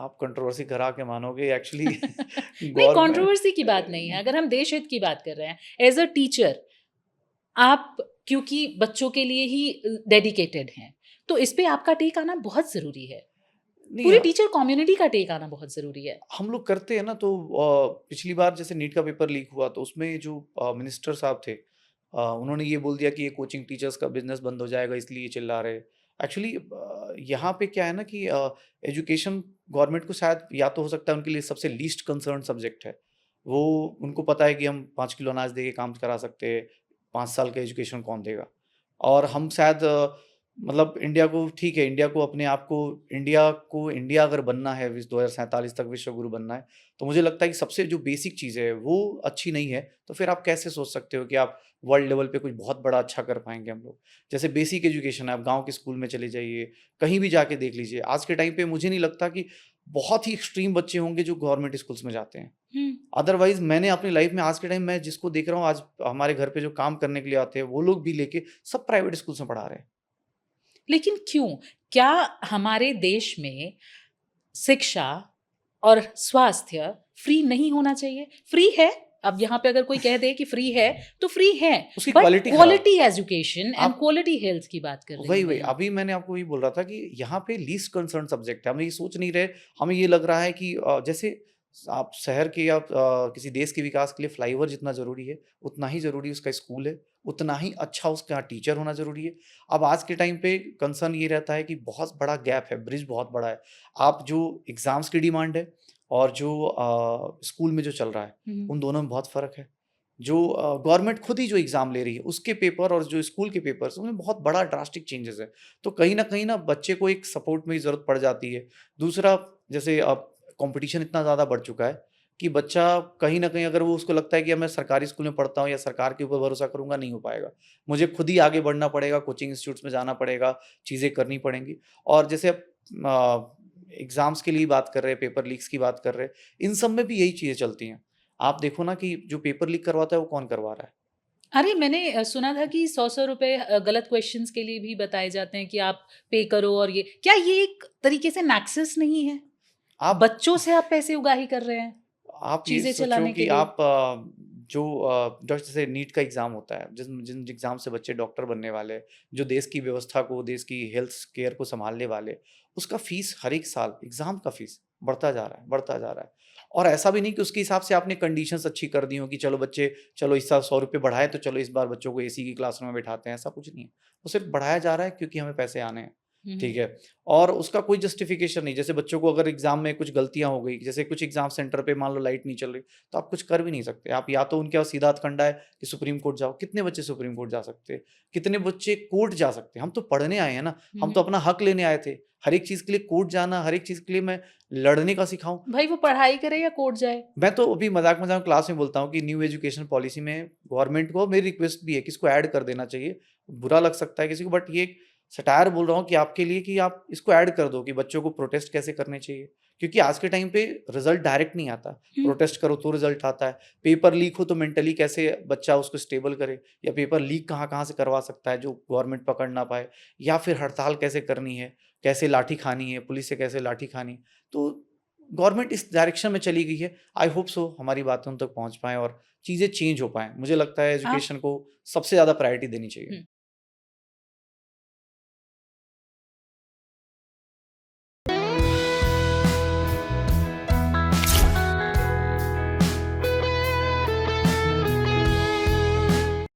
आप कंट्रोवर्सी करा के मानोगे एक्चुअली नहीं, गवर्नमेंट। कंट्रोवर्सी की बात नहीं है, अगर हम देश हित की बात कर रहे हैं, एज अ टीचर आप क्योंकि बच्चों के लिए ही डेडिकेटेड हैं, तो इस पे आपका टेक आना बहुत ज़रूरी है। नहीं, पूरी टीचर कम्युनिटी का टेक आना बहुत ज़रूरी है। हम लोग करते हैं ना, तो पिछली बार जैसे नीट का पेपर लीक हुआ तो उसमें जो मिनिस्टर साहब थे, उन्होंने ये बोल दिया कि ये कोचिंग टीचर्स का बिजनेस बंद हो जाएगा इसलिए चिल्ला रहे। एक्चुअली यहाँ पे क्या है ना कि एजुकेशन गवर्नमेंट को शायद या तो हो सकता है उनके लिए सबसे लीस्ट कंसर्न सब्जेक्ट है। वो उनको पता है कि हम 5 किलो अनाज दे के काम करा सकते हैं, 5 साल का एजुकेशन कौन देगा। और हम शायद मतलब इंडिया को, ठीक है, इंडिया अगर बनना है 2047 तक विश्व गुरु बनना है, तो मुझे लगता है कि सबसे जो बेसिक चीज़ है वो अच्छी नहीं है, तो फिर आप कैसे सोच सकते हो कि आप वर्ल्ड लेवल पे कुछ बहुत बड़ा अच्छा कर पाएंगे हम लोग। जैसे बेसिक एजुकेशन है, आप गांव के स्कूल में चले जाइए, कहीं भी जाके देख लीजिए, आज के टाइम पे मुझे नहीं लगता कि बहुत ही एक्सट्रीम बच्चे होंगे जो गवर्नमेंट स्कूल्स में जाते हैं। हुँ। अदरवाइज मैंने अपनी लाइफ में आज के टाइम मैं जिसको देख रहा हूँ, आज हमारे घर पे जो काम करने के लिए आते हैं वो लोग भी लेके सब प्राइवेट स्कूल्स में पढ़ा रहे हैं। लेकिन क्यों? क्या हमारे देश में शिक्षा और स्वास्थ्य फ्री नहीं होना चाहिए? फ्री है, अब यहाँ पे अगर कोई कह दे कि फ्री है, तो फ्री है, उसकी बट क्वालिटी खराब। क्वालिटी एजुकेशन एंड आप क्वालिटी हेल्थ की बात कर रही वही हूँ मैं वही यहाँ अभी पे। मैंने आपको वही बोल रहा था कि यहाँ पे लीस्ट कंसर्न सब्जेक्ट है, हम ये सोच नहीं रहे। हमें ये लग रहा है कि जैसे आप शहर के या किसी देश के विकास के लिए फ्लाईओवर जितना जरूरी है, उतना ही जरूरी उसका स्कूल है, उतना ही अच्छा उसका टीचर होना जरूरी है। अब आज के टाइम पे कंसर्न ये रहता है कि बहुत बड़ा गैप है, ब्रिज बहुत बड़ा है। आप जो एग्जाम्स की डिमांड है और जो स्कूल में जो चल रहा है, हुँ। उन दोनों में बहुत फर्क है। जो गवर्नमेंट खुद ही जो एग्ज़ाम ले रही है, उसके पेपर और जो स्कूल के पेपर्स, उसमें बहुत बड़ा ड्रास्टिक चेंजेस है। तो कहीं न बच्चे को एक सपोर्ट में ही ज़रूरत पड़ जाती है। दूसरा, जैसे अब कॉम्पिटिशन इतना ज़्यादा बढ़ चुका है कि बच्चा कहीं न कहीं, अगर वो उसको लगता है कि अब मैं सरकारी स्कूल में पढ़ता हूँ या सरकार के ऊपर भरोसा करूँगा, नहीं हो पाएगा। मुझे खुद ही आगे बढ़ना पड़ेगा, कोचिंग इंस्टीट्यूट्स में जाना पड़ेगा, चीज़ें करनी पड़ेंगी। और जैसे अब एग्ज़ाम्स के लिए बात कर रहे हैं, पेपर लीक्स की बात कर रहे हैं, इन सब में भी यही चीज़ें चलती हैं। आप देखो ना कि जो पेपर लीक करवाता है वो कौन करवा रहा है? अरे मैंने सुना था कि 100-100 रुपए गलत क्वेश्चंस के लिए भी बताए जाते हैं कि आप पे करो और ये क्या ये एक तरीके से नैक्सेस नहीं है? आप बच्चों से आप पैसे उगाही कर रहे हैं, आप ये चीज़ें सोचो चलाने के कि लिए। आप जैसे नीट का एग्ज़ाम होता है, जिन जिन एग्ज़ाम से बच्चे डॉक्टर बनने वाले हैं, जो देश की व्यवस्था को, देश की हेल्थ केयर को सँभालने वाले, उसका फ़ीस हर एक साल एग्ज़ाम का फ़ीस बढ़ता जा रहा है, बढ़ता जा रहा है। और ऐसा भी नहीं कि उसके हिसाब से आपने कंडीशंस अच्छी कर दी हो कि चलो बच्चे, चलो इस साल ₹100 बढ़ाए तो चलो इस बार बच्चों को एसी की क्लासरूम में बिठाते हैं, ऐसा कुछ नहीं है। वो सिर्फ़ बढ़ाया जा रहा है क्योंकि हमें पैसे आने हैं, हुँ, हुँ। ठीक है? और उसका कोई जस्टिफ़िकेशन नहीं। जैसे बच्चों को अगर एग्ज़ाम में कुछ गलतियाँ हो गई, जैसे कुछ एग्ज़ाम सेंटर पे मान लो लाइट नहीं चल रही, तो आप कुछ कर भी नहीं सकते। आप या तो उनके पास सीधा हथकंडा है कि सुप्रीम कोर्ट जाओ। कितने बच्चे सुप्रीम कोर्ट जा सकते हैं? कितने बच्चे कोर्ट जा सकते हैं? हम तो पढ़ने आए हैं ना, हुँ, हम तो हुँ। अपना हक लेने आए थे। हर एक चीज़ के लिए कोर्ट जाना, हर एक चीज़ के लिए मैं लड़ने का सिखाऊँ। भाई वो पढ़ाई करे या कोर्ट जाए। मैं तो अभी मज़ाक-मज़ाक में क्लास में बोलता हूँ कि न्यू एजुकेशन पॉलिसी में गवर्नमेंट को मेरी रिक्वेस्ट भी है कि इसको ऐड कर देना चाहिए। बुरा लग सकता है किसी को, बट ये एक सटायर बोल रहा हूँ कि आपके लिए, कि आप इसको ऐड कर दो कि बच्चों को प्रोटेस्ट कैसे करने चाहिए। क्योंकि आज के टाइम पे रिज़ल्ट डायरेक्ट नहीं आता। हुँ। प्रोटेस्ट करो तो रिज़ल्ट आता है। पेपर लीक हो तो मेंटली कैसे बच्चा उसको स्टेबल करे, या पेपर लीक कहाँ-कहाँ से करवा सकता है जो गवर्नमेंट पकड़ ना पाए, या फिर हड़ताल कैसे करनी है, कैसे लाठी खानी है, पुलिस से कैसे लाठी खानी। तो गवर्नमेंट इस डायरेक्शन में चली गई है। आई होप सो हमारी बातें उन तक पहुँच पाएँ और चीज़ें चेंज हो पाएँ। मुझे लगता है आप एजुकेशन को सबसे ज़्यादा प्रायोरिटी देनी चाहिए। हुँ।